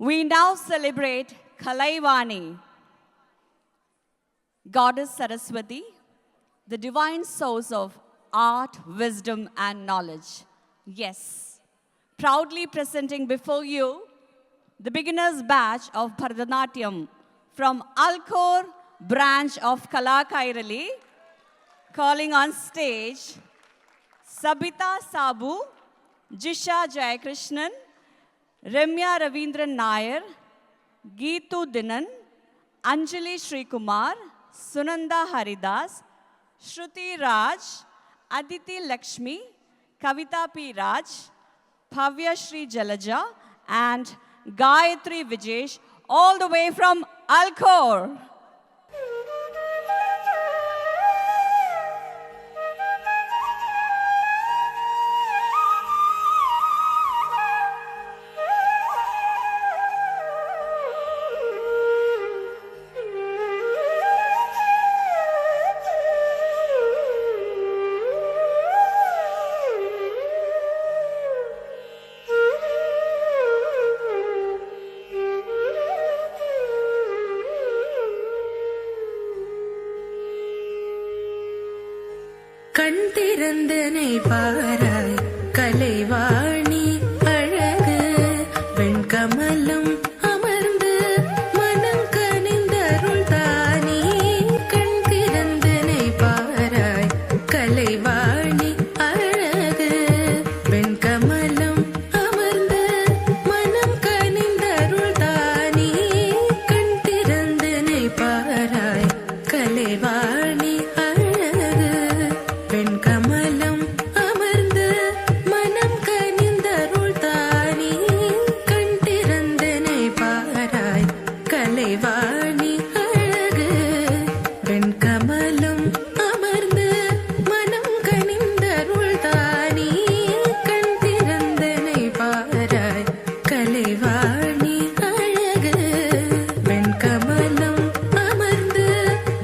We now celebrate Kalaivani, Goddess Saraswati, the divine source of art, wisdom, and knowledge. Yes, proudly presenting before you the beginner's batch of Bharatanatyam from Alcor branch of Kalakairali, calling on stage Sabita Sabu, Jisha Jayakrishnan, Ramya Ravindran Nair, Geetu Dinan, Anjali Srikumar, Sunanda Haridas, Shruti Raj, Aditi Lakshmi, Kavita P. Raj, Bhavya Shri Jalaja, and Gayatri Vijesh, all the way from Alcor. கண் திறந்தனை பாராய் கலைவாணி அழகு வெண்கமலம் அமர்ந்து மனம் கனிந்தருள் தானே கண் திறந்தனை பாராய் கலைவாணி அழகு வெண்கமலம் அமர்ந்து மனம் கனிந்தருள் தானே கண் திறந்தனை பாராய் கலைவாணி வெண்கமலம் அமர்ந்து மனம் கனிந்தருள் தானே கண் திறந்தனை பாராய் கலைவாணி அழகு வெண்கமலம் அமர்ந்து மனம் கனிந்தருள் தானே கண் திறந்தனை பாராய் கலைவாணி அழகு வெண்கமலம் அமர்ந்து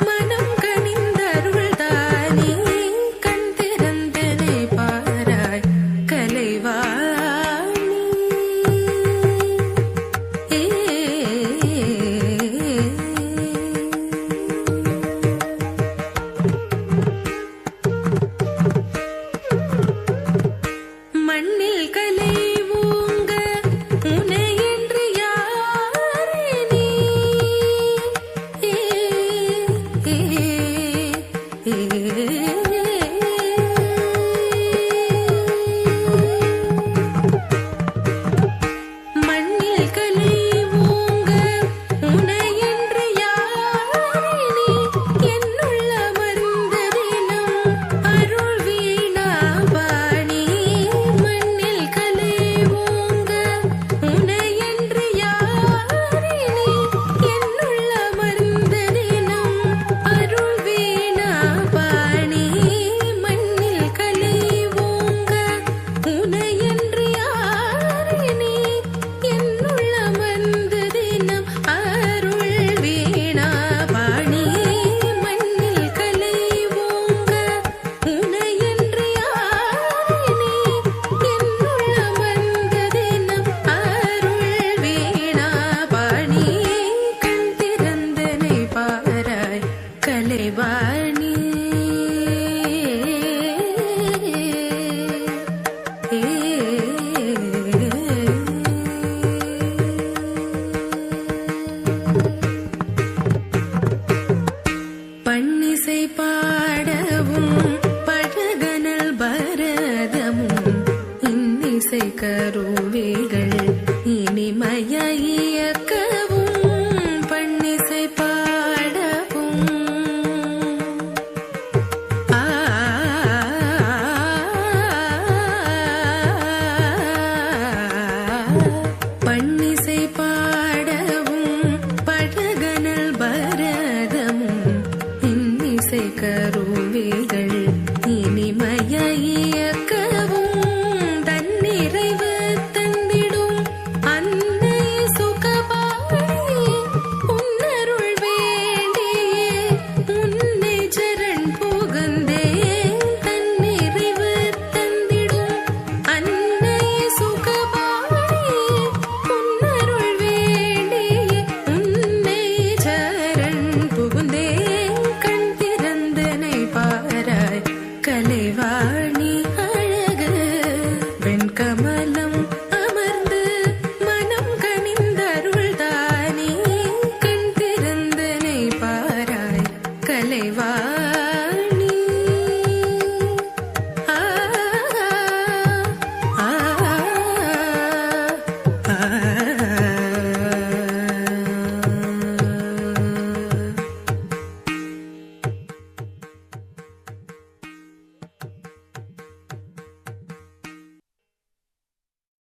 மனம் கனிந்தருள் தானே மண்ணில் கலை ஊங்க உனையென்று யாரே நீ மண்ணில் கலை ஊங்க உனையென்று யாரே நீ என்னுள்ள மருந்த தினம் அருள் வீணா பாணி மண்ணில் கலை ஊங்க உனையென்று யாரே நீ என்னுள்ள மருந்த தினம் அருள் வீணா பாணி மண்ணில் கலை ஊங்க உனையென்று யாரே நீ என்னுள்ள மருந்த தினம் அருள் வீணா பாணி மண்ணில் கலை ஊங்க உனையென்று யாரே நீ என்னுள்ள மருந்த தினம் அருள் வீணா பாணி கண் திறந்தனை பாராய் கலைவாணி பன்னிசை பாடவும் பழகனல் பரதமும் இன்னிசை கருவிகள் இனிமையை